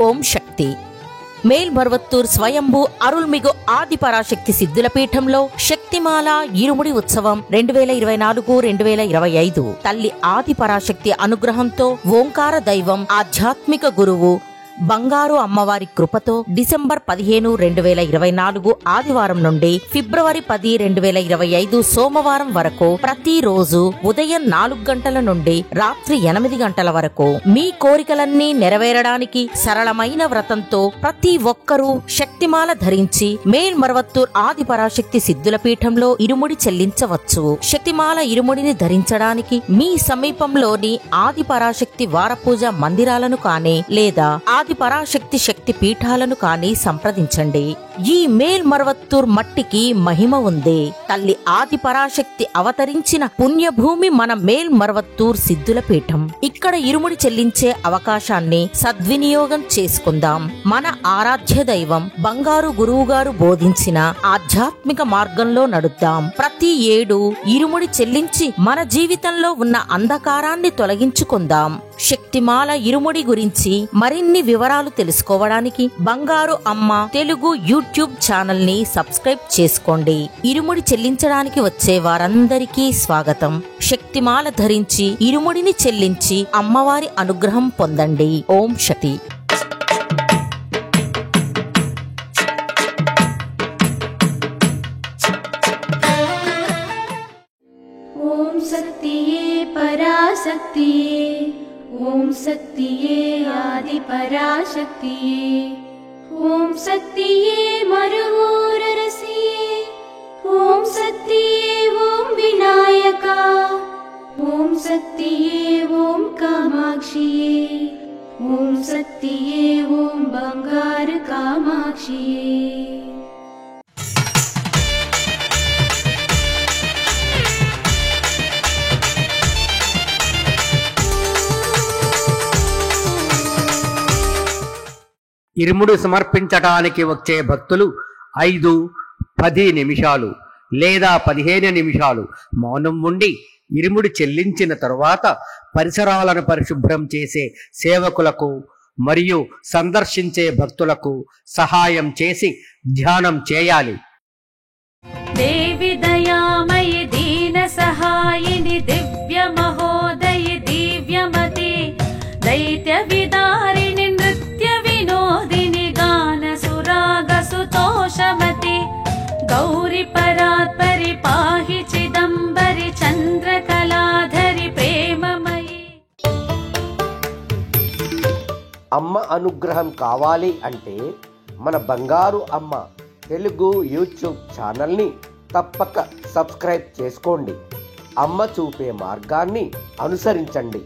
ఓం శక్తి. మేల్మరువత్తూర్ స్వయంభూ అరుల్మిగు ఆదిపరాశక్తి సిద్ధుల పీఠంలో శక్తిమాల ఇరుముడి ఉత్సవం 2024-2025 తల్లి ఆదిపరాశక్తి అనుగ్రహంతో ఓంకార దైవం ఆధ్యాత్మిక గురువు బంగారు అమ్మవారి కృపతో డిసెంబర్ 15, 2024 ఆదివారం నుండి ఫిబ్రవరి 10, 2025 సోమవారం వరకు ప్రతిరోజు ఉదయం 4 గంటల నుండి రాత్రి 8 గంటల వరకు మీ కోరికలన్నీ నెరవేరడానికి సరళమైన వ్రతంతో ప్రతి ఒక్కరూ శక్తిమాల ధరించి మేల్మరువత్తూర్ ఆదిపరాశక్తి సిద్ధుల పీఠంలో ఇరుముడి చెల్లించవచ్చు. శక్తిమాల ఇరుముడిని ధరించడానికి మీ సమీపంలోని ఆదిపరాశక్తి వారపూజ మందిరాలను కానీ లేదా ఆదిపరాశక్తి శక్తి పీఠాలను కానీ సంప్రదించండి. ఈ మేల్మరువత్తూర్ మట్టికి మహిమ ఉంది. తల్లి ఆదిపరాశక్తి అవతరించిన పుణ్యభూమి మన మేల్మరువత్తూర్ సిద్ధుల పీఠం. ఇక్కడ ఇరుముడి చెల్లించే అవకాశాన్ని సద్వినియోగం చేసుకుందాం. మన ఆరాధ్య దైవం బంగారు గురువుగారు బోధించిన ఆధ్యాత్మిక మార్గంలో నడుద్దాం. ప్రతి ఏడు ఇరుముడి చెల్లించి మన జీవితంలో ఉన్న అంధకారాన్ని తొలగించుకుందాం. శక్తిమాల ఇరుముడి గురించి మరిన్ని వివరాలు తెలుసుకోవడానికి బంగారు అమ్మ తెలుగు యూట్యూబ్ ఛానల్ ని సబ్స్క్రైబ్ చేసుకోండి. ఇరుముడి చెల్లించడానికి వచ్చే వారందరికీ స్వాగతం. శక్తిమాల ధరించి ఇరుముడిని చెల్లించి అమ్మవారి అనుగ్రహం పొందండి. ఓం శక్తి. ఓం శక్తియే పరాశక్తియే, ఓం శక్తియే ఆది పరాశక్తియే, ఓం శక్తియే మరువూరరసియే, ఓం శక్తియే ఓం వినాయక, ఓం శక్తియే ఓం కామాక్షియే, ఓం శక్తియే ఓం బంగారు కామాక్షియే. ఇరుముడు సమర్పించటానికి వచ్చే భక్తులు 5, 10 నిమిషాలు లేదా 15 నిమిషాలు మౌనం ఉండి ఇరుముడి చెల్లించిన తరువాత పరిసరాలను పరిశుభ్రం చేసే సేవకులకు మరియు సందర్శించే భక్తులకు సహాయం చేసి ధ్యానం చేయాలి. దేవి దయామయి దీన సహాయిని దివ్య మహోదయి దివ్యమతి దైత్య విదారిణి నృత్య వినోదిని గాన సురాగ సుతోషమతి గౌరి పరాత్పరి పాహి చిదంబరి చంద్రకళాధరి ప్రేమమయి. అమ్మ అనుగ్రహం కావాలి అంటే మన బంగారు అమ్మ తెలుగు యూట్యూబ్ ఛానల్ని తప్పక సబ్స్క్రైబ్ చేసుకోండి. అమ్మ చూపే మార్గాన్ని అనుసరించండి.